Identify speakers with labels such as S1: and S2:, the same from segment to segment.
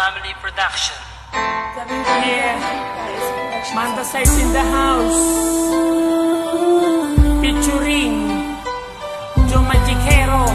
S1: Family Production.
S2: Yeah, Manda Size in the house, featuring Joe Magicero.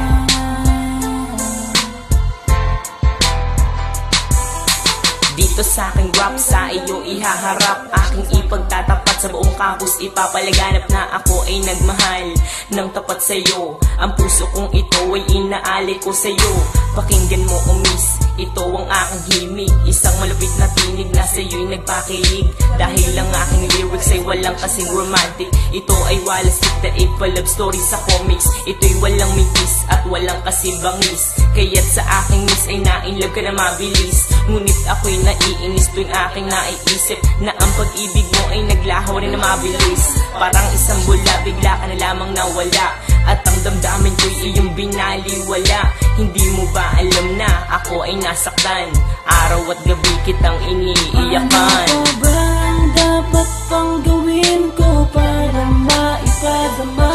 S3: Dito sa aking rap, sa iyo ihaharap, aking ipagtatapat sa buong campus, ipapalaganap na ako ay nagmahal ng tapat sa'yo. Ang puso kong ito ay inaalay ko sa'yo. Pakinggan mo o miss, ito ang aking himig, isang malupit na tinig na sa'yo'y nagpakilig. Dahil ang aking lyrics ay walang kasing romantic, ito ay walastik na ipa-love story sa comics. Ito'y walang mitis at walang kasing bangis, kaya't sa aking miss ay na-inlove ka na mabilis. Ngunit ako'y naiinis tuwing aking naiisip na ang pag-ibig mo ay naglaho rin na mabilis. Parang isang bula, bigla ka na lamang nawala, at ang damdamin ko'y iyong binaliwala. Hindi mo ba alam na ako ay nasaktan? Araw at gabi kitang iniiyakan.
S4: Ano ba ang dapat pang gawin ko para maipadama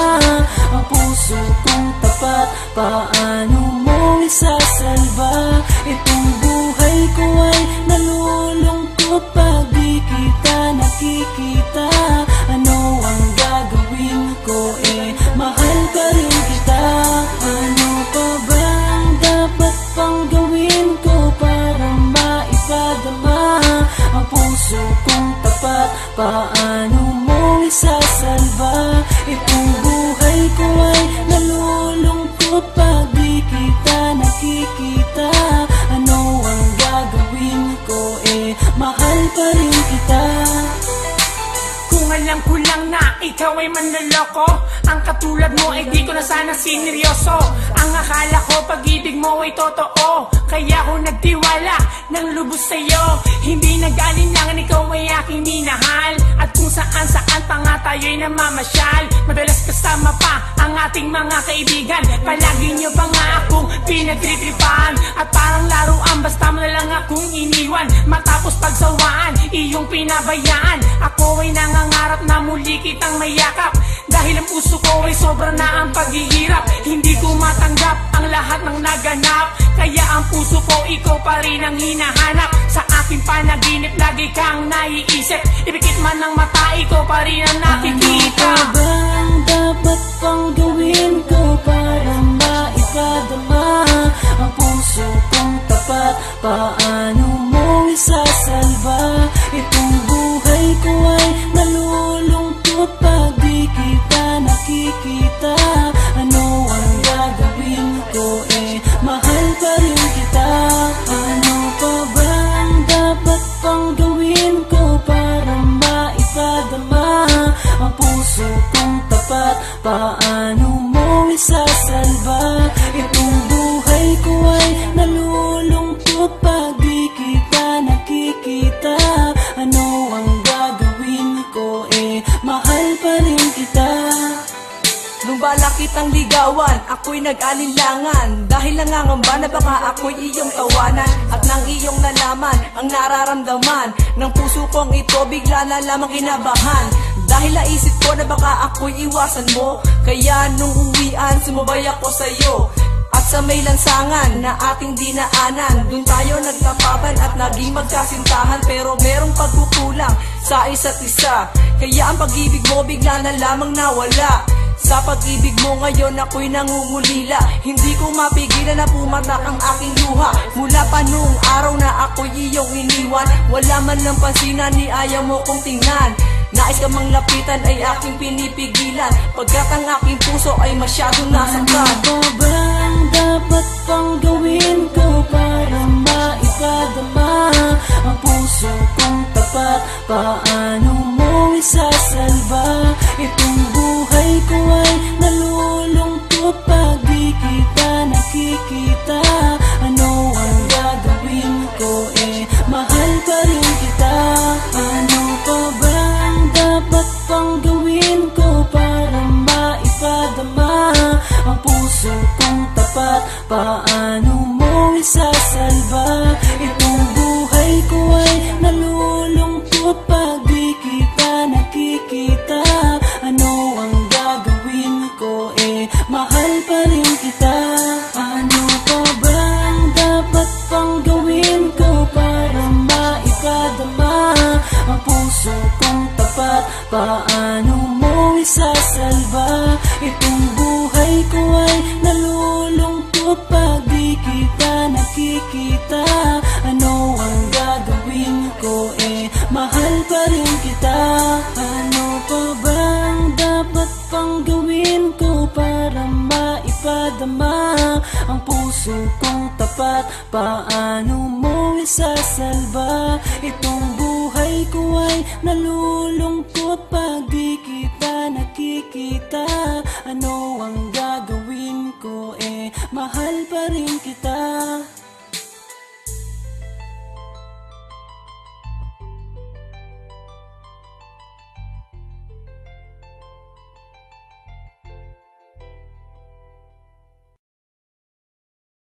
S4: ang puso kong tapat? Paano mo isasalba itong buhay ko ay nalulungkot pag di kita nakikita? Ano ang gagawin ko? Mahal pa rin kita. Ano pa ba ang dapat pang gawin ko para maipadama ang puso kong tapat? Paano mo isasalba itong buhay ko ay nalulungkot pag di kita nakikita? Ano ang gagawin ko? Mahal pa rin kita.
S2: Kung alam ko lang na ikaw ay manloloko, ang katulad mo ay di ko na sana sineryoso. Ang akala ko pag-ibig mo ay totoo, kaya ako nagtiwala ng lubos sa'yo. Hindi nag-alinlangan, ikaw ay aking minahal, at kung saan-saan pa nga tayo'y namamasyal. Madalas kasama pa ang ating mga kaibigan, palagi nyo pa nga akong pinagtritripan, at parang laruan basta mo na lang akong iniwan. Matapos pagsawaan, iyong pinabayaan, ako ay nangangarap na muli kitang mayakap. Dahil ang puso ko ay sobra na ang paghihirap, hindi ko matanggap ang lahat ng naganap. Kaya ang puso ko ikaw pa rin ang hinahanap. Sa aking panaginip lagi kang naiisip, ipikit man ng mata, ikaw pa rin ang nakikita.
S4: Ano ba ang dapat pang gawin ko para maipadama ang puso kong tapat? Paano mo isasalba itong buhay ko ay nalulungkot pag di kita nakikita? Ano ang gagawin ko? Mahal pa rin kita. Ano pa ba ang dapat pang gawin ko para maipadama ang puso kong tapat? Paano mo isasalba itong buhay ko ay nalulungkot pag di kita nakikita? Ano ang gagawin ko? Mahal pa rin kita.
S3: Nung bala kitang ligawan, ako'y nag-alinlangan, dahil nangangamba na baka ako'y iyong tawanan. At nang iyong nalaman ang nararamdaman ng puso kong ito, bigla na lamang kinabahan. Dahil naisip ko na baka ako'y iwasan mo, kaya nung uwian sumabay ako sa'yo. At sa may lansangan na ating dinaanan, dun tayo nagtapapan at naging magkasintahan. Pero merong pagkukulang sa isa't isa, kaya ang pag-ibig mo bigla na lamang nawala. Sa pag-ibig mo ngayon ako'y nangungulila, hindi ko mapigilan na pumatak ang aking luha. Mula pa noong araw na ako'y iyong iniwan, wala man lang pansinan ni ayaw mo kong tingnan. Nais ka mang lapitan ay aking pinipigilan, pagkat ang aking puso ay masyadong nasaktan.
S4: Ano ba ang dapat pang gawin ko para maipadama ang puso kong tapat? Paano mo isasalba itong buhay ko ay nalulungkot pag di kita nakikita? Ano ang gagawin ko? Mahal pa rin kita. Ano pa ba ang dapat pang gawin ko para maipadama ang puso kong tapat? Paano mo isasalba itong buhay ko ay nalulungkot pag di kita nakikita? Ano ang gagawin ko? Mahal pa rin kita. Ano pa ba ang dapat pang gawin ko para paano mo isasalba? Itong buhay ko ay nalulungkot pag di kita nakikita. Ano ang gagawin ko, mahal pa rin kita. Ano pa bang dapat pang gawin ko para maipadama ang puso kong tapat? Paano mo isasalba? Itong buhay ko ay nalulungkot pag di kita nakikita. Ano ang gagawin ko, mahal pa rin kita.